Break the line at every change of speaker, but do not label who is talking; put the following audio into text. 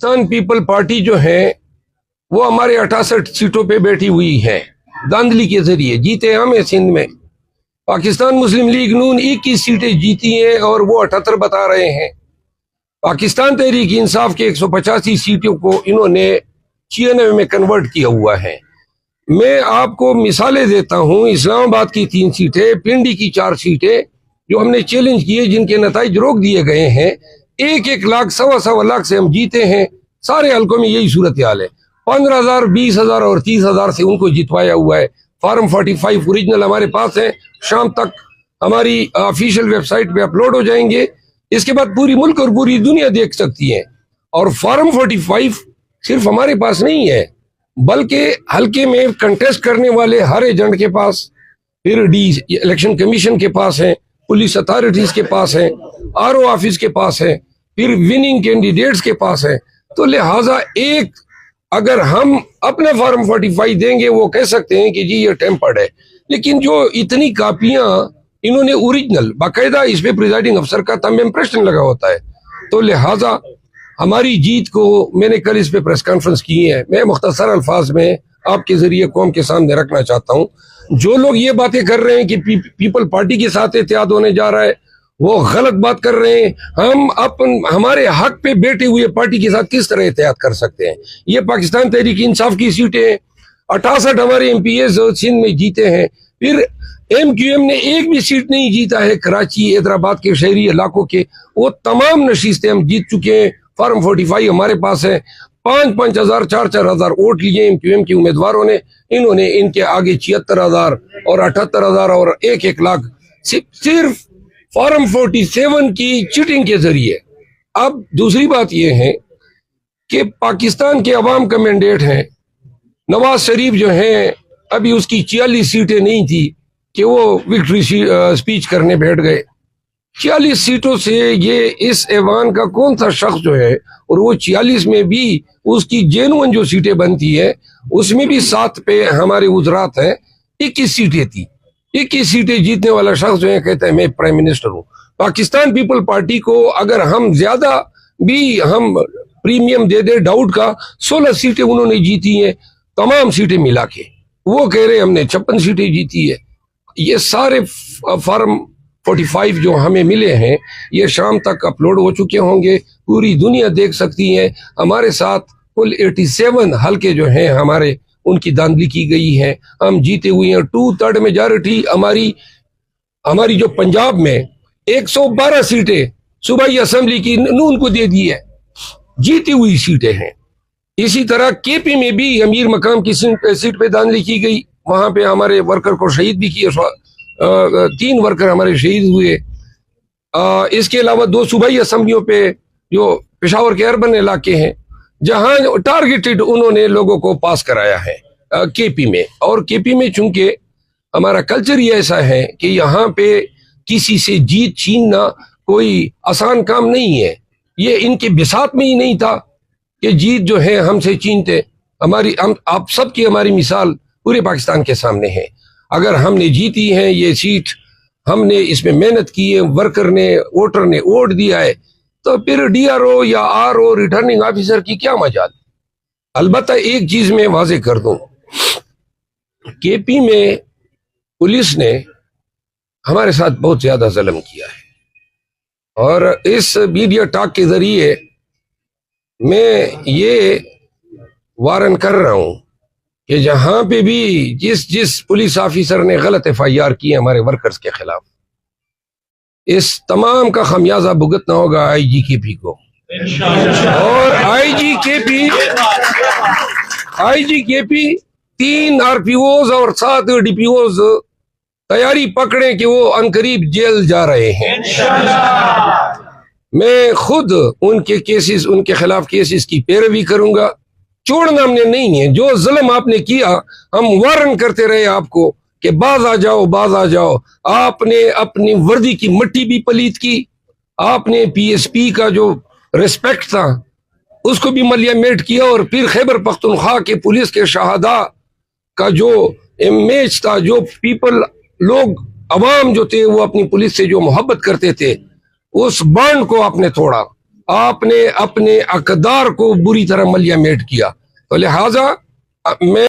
Pakistan people party جو ہے وہ ہمارے 68 سیٹوں پہ بیٹھی ہوئی ہے، داندلی کے ذریعے جیتے ہم ہیں سندھ میں۔ پاکستان مسلم لیگ نون 21 سیٹیں جیتی ہیں اور وہ 78 بتا رہے ہیں۔ پاکستان تحریک انصاف کے 185 سیٹوں کو انہوں نے 96 میں کنورٹ کیا ہوا ہے۔ میں آپ کو مثالیں دیتا ہوں، اسلام آباد کی 3 سیٹیں، پنڈی کی 4 سیٹیں جو ہم نے چیلنج کیے، جن کے نتائج روک دیے گئے ہیں، 1 لاکھ 1.25 لاکھ سے ہم جیتے ہیں۔ سارے حلقوں میں یہی صورتحال ہے، 15,000 20,000 اور 30,000 سے ان کو جتوایا ہوا ہے۔ فارم 45 اوریجنل ہمارے پاس ہیں، شام تک ہماری آفیشیل ویب سائٹ پہ اپلوڈ ہو جائیں گے۔ اس کے بعد پوری ملک اور پوری دنیا دیکھ سکتی ہے۔ اور فارم 45 صرف ہمارے پاس نہیں ہے، بلکہ حلقے میں کنٹیسٹ کرنے والے ہر ایجنٹ کے پاس، پھر الیکشن کمیشن کے پاس ہیں، پولیس اتھارٹیز کے پاس ہیں، RO آفس کے پاس ہیں، پھر وننگ کینڈیڈیٹس کے پاس ہیں۔ تو لہٰذا اگر ہم اپنا فارم 45 دیں گے، وہ کہہ سکتے ہیں کہ جی یہ ٹیمپرڈ ہے، لیکن جو اتنی کاپیاں انہوں نے اوریجنل باقاعدہ اس پہ پریزائڈنگ افسر کا تھمب امپریشن لگا ہوتا ہے، تو لہٰذا ہماری جیت کو میں نے کل اس پہ پریس کانفرنس کی ہے، میں مختصر الفاظ میں آپ کے ذریعے قوم کے سامنے رکھنا چاہتا ہوں۔ جو لوگ یہ باتیں کر رہے ہیں کہ پیپل پارٹی کے ساتھ اتحاد ہونے جا رہا ہے، وہ غلط بات کر رہے ہیں۔ ہم ہمارے حق پہ بیٹھے ہوئے پارٹی کے ساتھ کس طرح اتحاد کر سکتے ہیں؟ یہ پاکستان تحریک انصاف کی سیٹیں 68 ہمارے MPs سندھ میں جیتے ہیں، پھر MQM نے ایک بھی سیٹ نہیں جیتا ہے کراچی حیدرآباد کے شہری علاقوں کے، وہ تمام نشستیں ہم جیت چکے ہیں۔ فارم 45 ہمارے پاس ہے، 5-5 ہزار 4-4 ہزار ووٹ لیے MQM کے امیدواروں نے، انہوں نے ان کے آگے 76,000 اور 78,000 اور 1 لاکھ صرف فارم 47 کی چیٹنگ کے ذریعے۔ اب دوسری بات یہ ہے کہ پاکستان کے عوام کا مینڈیٹ ہے، نواز شریف جو ہیں ابھی اس کی 46 سیٹیں نہیں تھی کہ وہ وکٹری سپیچ کرنے بیٹھ گئے۔ 46 سیٹوں سے یہ اس ایوان کا کون سا شخص جو ہے، اور وہ 46 میں بھی اس کی جینون جو سیٹیں بنتی ہے اس میں بھی 7 پہ ہمارے وزرات ہیں، 21 سیٹیں تھی، 21 سیٹیں جیتنے والا شخص جو ہے کہتا ہے میں پرائم منسٹر ہوں۔ پاکستان پیپل پارٹی کو اگر ہم زیادہ بھی ہم پریمیم دے دے ڈاؤٹ کا، 16 سیٹیں انہوں نے جیتی ہیں تمام سیٹیں ملا کے، وہ کہہ رہے ہم نے 56 سیٹیں جیتی ہے۔ یہ سارے فارم 45 جو ہمیں ملے ہیں یہ شام تک اپلوڈ ہو چکے ہوں گے، پوری دنیا دیکھ سکتی ہے۔ ہمارے ساتھ کل 87 حلقے جو ہیں ہمارے، ان کی داندلی کی گئی ہے، ہم جیتے ہوئے ہیں۔ 2/3 میجارٹی ہماری جو پنجاب میں 112 سیٹیں صوبائی اسمبلی کی نون کو دے دی ہے، جیتی ہوئی سیٹیں ہیں۔ اسی طرح KP میں بھی امیر مقام کی سیٹ پہ داندلی کی گئی، وہاں پہ ہمارے ورکر کو شہید بھی کیا، 3 ورکر ہمارے شہید ہوئے۔ اس کے علاوہ 2 صوبائی اسمبلیوں پہ جو پشاور کے اربن علاقے ہیں جہاں ٹارگیٹڈ انہوں نے لوگوں کو پاس کرایا ہے KP میں۔ اور KP میں چونکہ ہمارا کلچر ہی ایسا ہے کہ یہاں پہ کسی سے جیت چھیننا کوئی آسان کام نہیں ہے، یہ ان کے بساط میں ہی نہیں تھا کہ جیت جو ہے ہم سے چھینتے۔ آپ سب کی ہماری مثال پورے پاکستان کے سامنے ہے۔ اگر ہم نے جیتی ہے یہ سیٹ، ہم نے اس میں محنت کی ہے، ورکر نے ووٹر نے ووٹ دیا ہے، تو پھر DRO یا RO ریٹرننگ آفیسر کی کیا مجال؟ البتہ ایک چیز میں واضح کر دوں، KP میں پولیس نے ہمارے ساتھ بہت زیادہ ظلم کیا ہے، اور اس میڈیا ٹاک کے ذریعے میں یہ وارن کر رہا ہوں کہ جہاں پہ بھی جس پولیس آفیسر نے غلط FIR کی ہے ہمارے ورکرز کے خلاف، اس تمام کا خمیازہ بھگتنا ہوگا IG KP کو۔ اور IG KP 3 RPOs اور 7 DPOs تیاری پکڑیں کہ وہ عنقریب جیل جا رہے ہیں۔ میں خود ان کے خلاف کیسز کی پیروی کروں گا، چھوڑنا ہم نے نہیں ہے۔ جو ظلم آپ نے کیا ہم وارن کرتے رہے آپ کو کہ باز آ جاؤ باز آ جاؤ۔ آپ نے اپنی وردی کی مٹی بھی پلیت کی، آپ نے PSP کا جو ریسپیکٹ تھا اس کو بھی ملیمیٹ کیا، اور پھر خیبر پختونخوا کے پولیس کے شہداء کا جو امیج تھا، جو لوگ عوام جو تھے وہ اپنی پولیس سے جو محبت کرتے تھے، اس بانڈ کو آپ نے توڑا۔ آپ نے اپنے اقدار کو بری طرح ملیہ میٹ کیا، تو لہٰذا میں